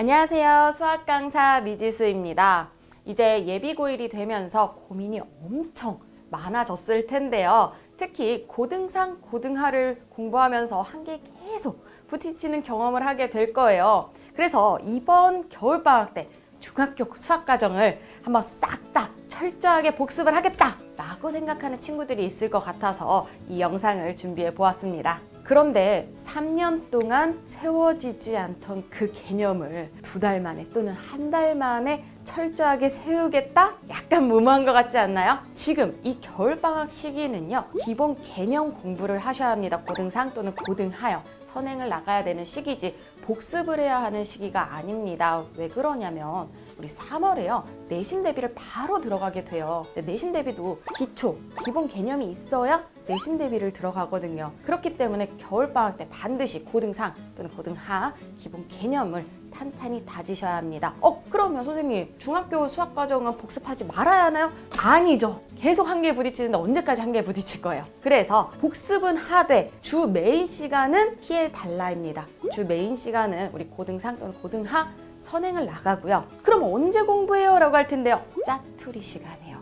안녕하세요. 수학 강사 미지수입니다. 이제 예비고일이 되면서 고민이 엄청 많아졌을 텐데요. 특히 고등상, 고등하를 공부하면서 한계에 계속 부딪히는 경험을 하게 될 거예요. 그래서 이번 겨울방학 때 중학교 수학과정을 한번 싹 다 철저하게 복습을 하겠다 라고 생각하는 친구들이 있을 것 같아서 이 영상을 준비해 보았습니다. 그런데 3년 동안 세워지지 않던 그 개념을 2달 만에 또는 1달 만에 철저하게 세우겠다? 약간 무모한 것 같지 않나요? 지금 이 겨울방학 시기는요, 기본 개념 공부를 하셔야 합니다. 고등상 또는 고등하여. 선행을 나가야 되는 시기지 복습을 해야 하는 시기가 아닙니다. 왜 그러냐면 우리 3월에요. 내신 대비를 바로 들어가게 돼요. 내신 대비도 기초, 기본 개념이 있어야 내신 대비를 들어가거든요. 그렇기 때문에 겨울방학 때 반드시 고등상 또는 고등하 기본 개념을 탄탄히 다지셔야 합니다. 그러면 선생님 중학교 수학과정은 복습하지 말아야 하나요? 아니죠. 계속 한계에 부딪히는데 언제까지 한계에 부딪힐 거예요? 그래서 복습은 하되 주 메인 시간은 피해 달라입니다. 주 메인 시간은 우리 고등상 또는 고등하 선행을 나가고요. 그럼 언제 공부해요? 라고 할 텐데요. 짜투리 시간이에요.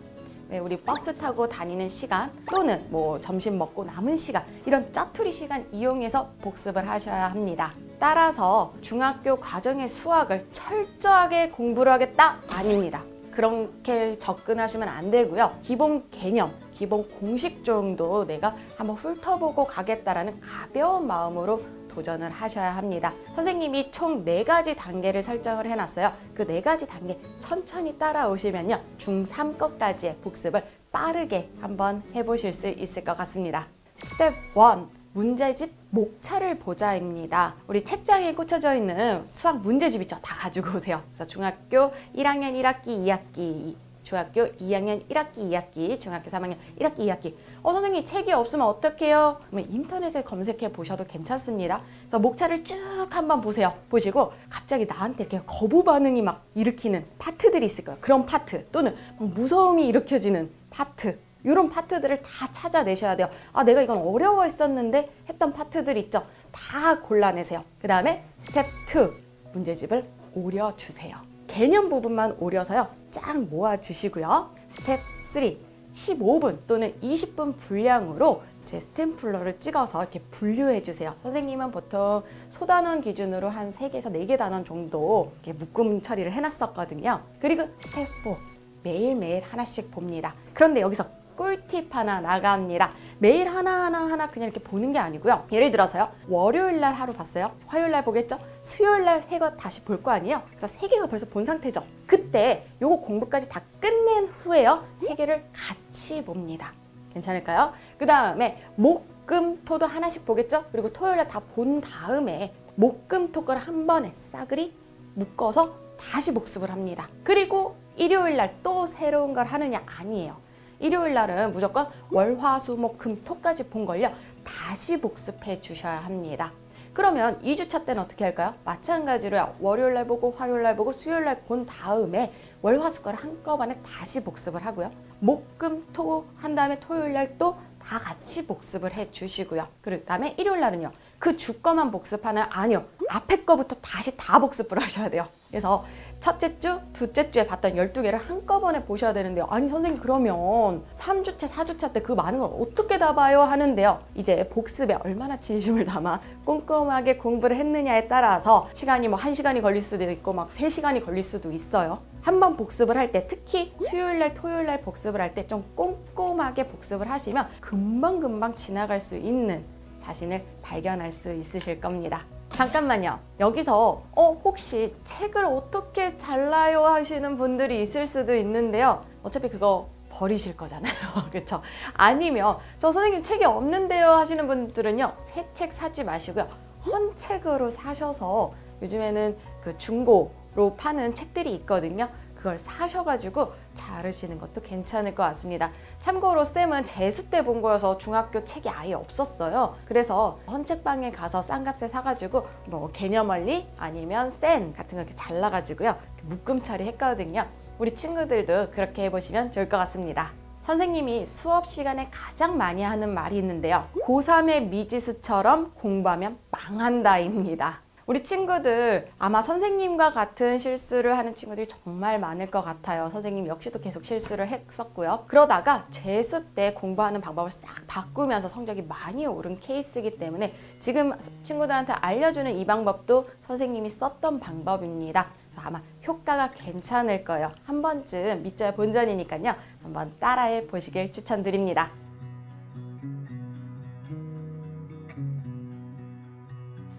우리 버스 타고 다니는 시간 또는 뭐 점심 먹고 남은 시간, 이런 짜투리 시간 이용해서 복습을 하셔야 합니다. 따라서 중학교 과정의 수학을 철저하게 공부를 하겠다? 아닙니다. 그렇게 접근하시면 안 되고요. 기본 개념, 기본 공식 정도 내가 한번 훑어보고 가겠다라는 가벼운 마음으로 도전을 하셔야 합니다. 선생님이 총 4가지 단계를 설정을 해놨어요. 그 4가지 단계 천천히 따라오시면요, 중3 것까지의 복습을 빠르게 한번 해보실 수 있을 것 같습니다. 스텝 1, 문제집 목차를 보자입니다. 우리 책장에 꽂혀져 있는 수학 문제집 있죠? 다 가지고 오세요. 그래서 중학교 1학년 1학기 2학기, 중학교 2학년 1학기 2학기, 중학교 3학년 1학기 2학기. 선생님 책이 없으면 어떡해요? 그러면 인터넷에 검색해 보셔도 괜찮습니다. 그래서 목차를 쭉 한번 보세요. 보시고 갑자기 나한테 이렇게 거부 반응이 막 일으키는 파트들이 있을 거예요. 그런 파트 또는 막 무서움이 일으켜지는 파트, 이런 파트들을 다 찾아내셔야 돼요. 내가 이건 어려워했었는데 했던 파트들 있죠? 다 골라내세요. 그 다음에 스텝 2, 문제집을 오려주세요. 개념 부분만 오려서요, 쫙 모아주시고요. 스텝 3, 15분 또는 20분 분량으로 제 스탬플러를 찍어서 이렇게 분류해 주세요. 선생님은 보통 소단원 기준으로 한 3개에서 4개 단원 정도 이렇게 묶음 처리를 해놨었거든요. 그리고 스텝 4, 매일매일 하나씩 봅니다. 그런데 여기서 꿀팁 하나 나갑니다. 매일 하나 그냥 이렇게 보는 게 아니고요. 예를 들어서요, 월요일날 하루 봤어요. 화요일날 보겠죠? 수요일날 3개 다시 볼 거 아니에요? 그래서 3개가 벌써 본 상태죠. 그때 요거 공부까지 다 끝낸 후에요, 3개를 같이 봅니다. 괜찮을까요? 그 다음에 목, 금, 토도 하나씩 보겠죠? 그리고 토요일날 다 본 다음에 목, 금, 토 거를 한 번에 싸그리 묶어서 다시 복습을 합니다. 그리고 일요일날 또 새로운 걸 하느냐? 아니에요. 일요일 날은 무조건 월, 화, 수, 목, 금, 토까지 본 걸요, 다시 복습해 주셔야 합니다. 그러면 2주차 때는 어떻게 할까요? 마찬가지로요. 월요일 날 보고 화요일 날 보고 수요일 날 본 다음에 월, 화, 수 거를 한꺼번에 다시 복습을 하고요. 목, 금, 토 한 다음에 토요일 날 또 다 같이 복습을 해 주시고요. 그 다음에 일요일 날은요, 그 주 거만 복습하나요? 아니요. 앞에 거부터 다시 다 복습을 하셔야 돼요. 그래서 첫째 주, 둘째 주에 봤던 12개를 한꺼번에 보셔야 되는데요. 아니 선생님 그러면 3주차, 4주차 때 그 많은 걸 어떻게 다 봐요? 하는데요. 이제 복습에 얼마나 진심을 담아 꼼꼼하게 공부를 했느냐에 따라서 시간이 뭐 1시간이 걸릴 수도 있고 막 3시간이 걸릴 수도 있어요. 한번 복습을 할 때, 특히 수요일날, 토요일날 복습을 할 때 좀 꼼꼼하게 복습을 하시면 금방금방 지나갈 수 있는 자신을 발견할 수 있으실 겁니다. 잠깐만요. 여기서 혹시 책을 어떻게 잘라요 하시는 분들이 있을 수도 있는데요. 어차피 그거 버리실 거잖아요. 그렇죠? 아니면 저 선생님 책이 없는데요 하시는 분들은요, 새 책 사지 마시고요, 헌 책으로 사셔서, 요즘에는 그 중고로 파는 책들이 있거든요. 그걸 사셔가지고 자르시는 것도 괜찮을 것 같습니다. 참고로 쌤은 재수 때 본 거여서 중학교 책이 아예 없었어요. 그래서 헌책방에 가서 싼 값에 사가지고 뭐 개념원리 아니면 센 같은 거 이렇게 잘라가지고요, 묶음 처리했거든요. 우리 친구들도 그렇게 해보시면 좋을 것 같습니다. 선생님이 수업 시간에 가장 많이 하는 말이 있는데요. 고3의 미지수처럼 공부하면 망한다입니다. 우리 친구들 아마 선생님과 같은 실수를 하는 친구들이 정말 많을 것 같아요. 선생님 역시도 계속 실수를 했었고요. 그러다가 재수 때 공부하는 방법을 싹 바꾸면서 성적이 많이 오른 케이스이기 때문에 지금 친구들한테 알려주는 이 방법도 선생님이 썼던 방법입니다. 아마 효과가 괜찮을 거예요. 한 번쯤 믿져야 본전이니까요. 한번 따라해 보시길 추천드립니다.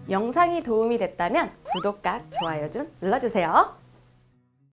영상이 도움이 됐다면 구독과 좋아요 좀 눌러주세요.